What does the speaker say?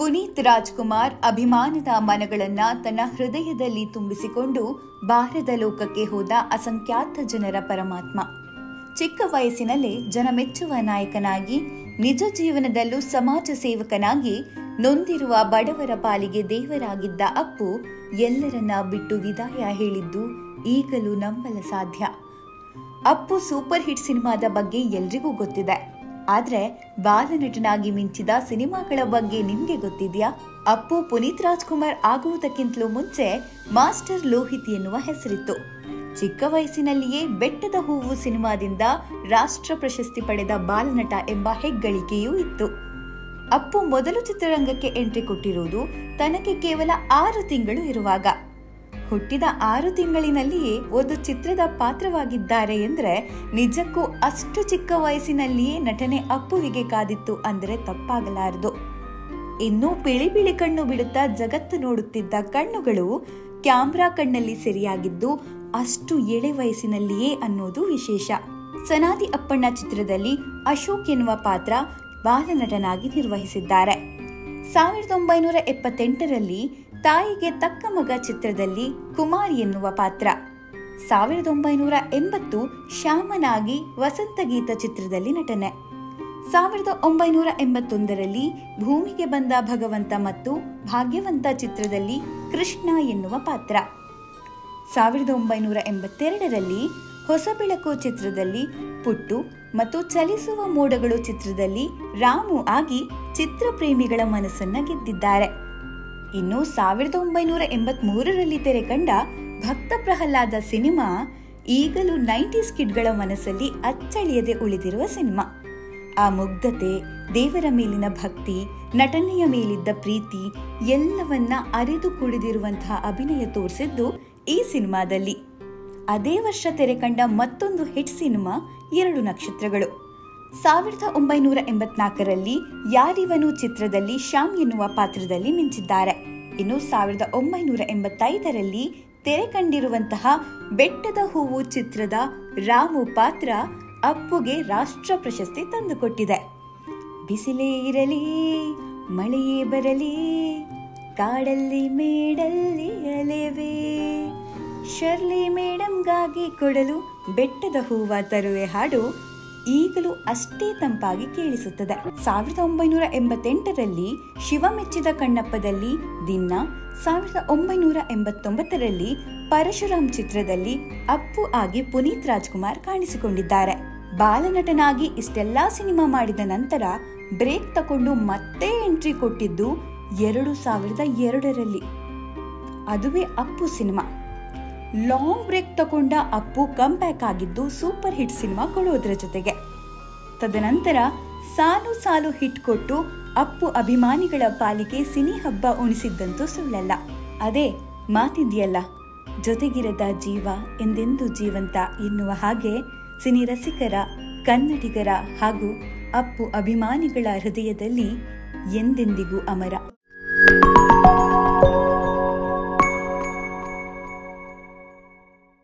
ಪುನೀತ್ ರಾಜ್ಕುಮಾರ್ ಅಭಿಮಾನದ ಮನಗಳನ್ನ ತನ್ನ ಹೃದಯದಲ್ಲಿ ತುಂಬಿಸಿಕೊಂಡು ಬಾರದ ಲೋಕಕ್ಕೆ ಹೋದ ಅಸಂಖ್ಯಾತ ಜನರ ಪರಮಾತ್ಮ. ಚಿಕ್ಕ ವಯಸ್ಸಿನಲ್ಲೇ ಜನ ಮೆಚ್ಚುವ ನಾಯಕನಾಗಿ, ನಿಜ ಜೀವನದಲ್ಲೂ ಸಮಾಜ ಸೇವಕನಾಗಿ, ನೊಂದಿರುವ ಬಡವರ ಪಾಲಿಗೆ ದೇವರಾಗಿದ್ದ ಅಪ್ಪು ಎಲ್ಲರನ್ನ ಬಿಟ್ಟು ವಿದಾಯ ಹೇಳಿದ್ದು ಈಗಲೂ ನಂಬಲು ಸಾಧ್ಯ. ಅಪ್ಪು ಸೂಪರ್ ಹಿಟ್ ಸಿನಿಮಾದ ಬಗ್ಗೆ ಎಲ್ರಿಗೂ ಗೊತ್ತಿದೆ. ಆದ್ರೆ ಬಾಲನಟನಾಗಿ ಮಿಂಚಿದ ಸಿನಿಮಾಗಳ ಬಗ್ಗೆ ನಿಮ್ಗೆ ಗೊತ್ತಿದ್ಯಾ? ಅಪ್ಪು ಪುನೀತ್ ರಾಜ್ಕುಮಾರ್ ಆಗುವುದಕ್ಕಿಂತಲೂ ಮುಂಚೆ ಮಾಸ್ಟರ್ ಲೋಹಿತ್ ಎನ್ನುವ ಹೆಸರಿತ್ತು. ಚಿಕ್ಕ ವಯಸ್ಸಿನಲ್ಲಿಯೇ ಬೆಟ್ಟದ ಹೂವು ಸಿನಿಮಾದಿಂದ ರಾಷ್ಟ್ರ ಪ್ರಶಸ್ತಿ ಪಡೆದ ಬಾಲನಟ ಎಂಬ ಹೆಗ್ಗಳಿಕೆಯೂ ಇತ್ತು. ಅಪ್ಪು ಮೊದಲು ಚಿತ್ರರಂಗಕ್ಕೆ ಎಂಟ್ರಿ ಕೊಟ್ಟಿರುವುದು ತನಗೆ ಕೇವಲ 6 ತಿಂಗಳು ಇರುವಾಗ. ಹುಟ್ಟಿದ 6 ತಿಂಗಳಿನಲ್ಲಿಯೇ ಒಂದು ಚಿತ್ರದ ಪಾತ್ರವಾಗಿದ್ದಾರೆ ಎಂದ್ರೆ ನಿಜಕ್ಕೂ ಅಷ್ಟು ಚಿಕ್ಕ ವಯಸ್ಸಿನಲ್ಲಿಯೇ ನಟನೆ ಅಪ್ಪುವಿಗೆ ಕಾದಿತ್ತು ಅಂದರೆ ತಪ್ಪಾಗಲಾರದು. ಇನ್ನೂ ಬಿಳಿ ಬಿಳಿ ಕಣ್ಣು ಬಿಡುತ್ತಾ ಜಗತ್ತು ನೋಡುತ್ತಿದ್ದ ಕಣ್ಣುಗಳು ಕ್ಯಾಮ್ರಾ ಕಣ್ಣಲ್ಲಿ ಸೆರೆಯಾಗಿದ್ದು ಅಷ್ಟು ಎಳೆ ವಯಸ್ಸಿನಲ್ಲಿಯೇ ಅನ್ನೋದು ವಿಶೇಷ. ಸನಾದಿ ಅಪ್ಪಣ್ಣ ಚಿತ್ರದಲ್ಲಿ ಅಶೋಕ್ ಎನ್ನುವ ಪಾತ್ರ ಬಾಲನಟನಾಗಿ ನಿರ್ವಹಿಸಿದ್ದಾರೆ. 1978ರಲ್ಲಿ ತಾಯಿಗೆ ತಕ್ಕ ಮಗ ಚಿತ್ರದಲ್ಲಿ ಕುಮಾರ್ ಎನ್ನುವ ಪಾತ್ರ, 1980 ಶ್ಯಾಮನಾಗಿ ವಸಂತಗೀತ ಚಿತ್ರದಲ್ಲಿ ನಟನೆ, 1981ರಲ್ಲಿ ಭೂಮಿಗೆ ಬಂದ ಭಗವಂತ ಮತ್ತು ಭಾಗ್ಯವಂತ ಚಿತ್ರದಲ್ಲಿ ಕೃಷ್ಣ ಎನ್ನುವ ಪಾತ್ರ, 1982ರಲ್ಲಿ ಹೊಸ ಬೆಳಕು ಚಿತ್ರದಲ್ಲಿ ಪುಟ್ಟು ಮತ್ತು ಚಲಿಸುವ ಮೋಡಗಳು ಚಿತ್ರದಲ್ಲಿ ರಾಮು ಆಗಿ ಚಿತ್ರಪ್ರೇಮಿಗಳ ಮನಸ್ಸನ್ನ ಗೆದ್ದಿದ್ದಾರೆ. ಇನ್ನು 1983ರಲ್ಲಿ ತೆರೆ ಕಂಡ ಭಕ್ತ ಪ್ರಹ್ಲಾದ ಸಿನಿಮಾ ಈಗಲೂ 90s ಕಿಡ್ಗಳ ಮನಸ್ಸಲ್ಲಿ ಅಚ್ಚಳಿಯದೆ ಉಳಿದಿರುವ ಸಿನಿಮಾ. ಆ ಮುಗ್ಧತೆ, ದೇವರ ಮೇಲಿನ ಭಕ್ತಿ, ನಟನೆಯ ಮೇಲಿದ್ದ ಪ್ರೀತಿ ಎಲ್ಲವನ್ನ ಅರಿದು ಕುಡಿದಿರುವಂತಹ ಅಭಿನಯ ತೋರಿಸಿದ್ದು ಈ ಸಿನಿಮಾದಲ್ಲಿ. ಅದೇ ವರ್ಷ ತೆರೆ ಕಂಡ ಮತ್ತೊಂದು ಹಿಟ್ ಸಿನಿಮಾ 2 ನಕ್ಷತ್ರಗಳು. 1984ರಲ್ಲಿ ಯಾರಿವನು ಚಿತ್ರದಲ್ಲಿ ಶ್ಯಾಮ್ ಎನ್ನುವ ಪಾತ್ರದಲ್ಲಿ ಮಿಂಚಿದ್ದಾರೆ. ಇನ್ನು 1985ರಲ್ಲಿ ತೆರೆ ಕಂಡಿರುವಂತಹ ಬೆಟ್ಟದ ಹೂವು ಚಿತ್ರದ ರಾಮು ಪಾತ್ರ ಅಪ್ಪುಗೆ ರಾಷ್ಟ್ರ ಪ್ರಶಸ್ತಿ ತಂದುಕೊಟ್ಟಿದೆ. ಬಿಸಿಲೇ ಇರಲಿ, ಮಳೆಯೇ ಬರಲಿ, ಕಾಡಲ್ಲಿ ಮೇಡಲ್ಲಿ ಅಲೆವೆ, ಶರ್ಲಿ ಮೇಡಮ್ಗಾಗಿ ಕೊಡಲು ಬೆಟ್ಟದ ಹೂವ ತರುವೆ ಹಾಡು ಈಗಲೂ ಅಷ್ಟೇ ತಂಪಾಗಿ ಕೇಳಿಸುತ್ತದೆ. 1988ರಲ್ಲಿ ಶಿವ ಮೆಚ್ಚಿದ ಕಣ್ಣಪ್ಪದಲ್ಲಿ ದಿನ್ನ, 1989ರಲ್ಲಿ ಪರಶುರಾಮ್ ಚಿತ್ರದಲ್ಲಿ ಅಪ್ಪು ಆಗಿ ಪುನೀತ್ ರಾಜ್ಕುಮಾರ್ ಕಾಣಿಸಿಕೊಂಡಿದ್ದಾರೆ. ಬಾಲನಟನಾಗಿ ಇಷ್ಟೆಲ್ಲಾ ಸಿನಿಮಾ ಮಾಡಿದ ನಂತರ ಬ್ರೇಕ್ ತಕೊಂಡು ಮತ್ತೆ ಎಂಟ್ರಿ ಕೊಟ್ಟಿದ್ದು 2002ರಲ್ಲಿ. ಅದುವೇ ಅಪ್ಪು ಸಿನಿಮಾ. ಲಾಂಗ್ ಬ್ರೇಕ್ ತಗೊಂಡ ಅಪ್ಪು ಕಮ್ ಬ್ಯಾಕ್ ಆಗಿದ್ದು ಸೂಪರ್ ಹಿಟ್ ಸಿನಿಮಾ ಕೊಡೋದ್ರ ಜೊತೆಗೆ. ತದನಂತರ ಸಾಲು ಸಾಲು ಹಿಟ್ ಕೊಟ್ಟು ಅಪ್ಪು ಅಭಿಮಾನಿಗಳ ಪಾಲಿಗೆ ಸಿನಿ ಹಬ್ಬ ಉಣಿಸಿದ್ದಂತೂ ಸುಳ್ಳಲ್ಲ. ಅದೇ ಮಾತಿದೆಯಲ್ಲ, ಜೊತೆಗಿರದ ಜೀವ ಎಂದೆಂದೂ ಜೀವಂತ ಎನ್ನುವ ಹಾಗೆ ಸಿನಿ ರಸಿಕರ, ಕನ್ನಡಿಗರ ಹಾಗೂ ಅಪ್ಪು ಅಭಿಮಾನಿಗಳ ಹೃದಯದಲ್ಲಿ ಎಂದೆಂದಿಗೂ ಅಮರ.